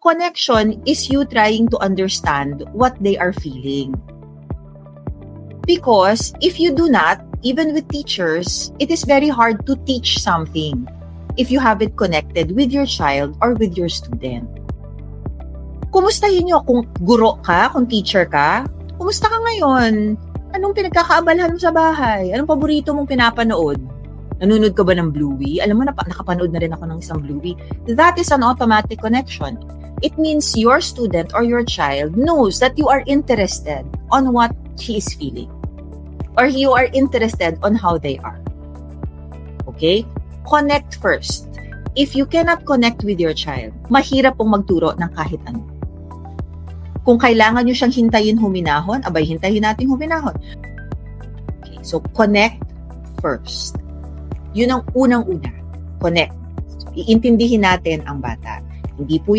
Connection is you trying to understand what they are feeling. Because if you do not, even with teachers, it is very hard to teach something if you haven't connected with your child or with your student. Kumustahin nyo kung guro ka, kung teacher ka? Kumusta ka ngayon? Anong pinagkakaabalahan mo sa bahay? Anong paborito mong pinapanood? Nanonood ka ba ng Bluey? Alam mo, nakapanood na rin ako ng isang Bluey. That is an automatic connection. It means your student or your child knows that you are interested on what he is feeling. Or you are interested on how they are. Okay? Connect first. If you cannot connect with your child, mahirap pong magturo ng kahit ano. Kung kailangan nyo siyang hintayin huminahon, abay, hintayin natin huminahon. Okay, so connect first. Yun ang unang-una. Connect. So, iintindihin natin ang bata. Hindi po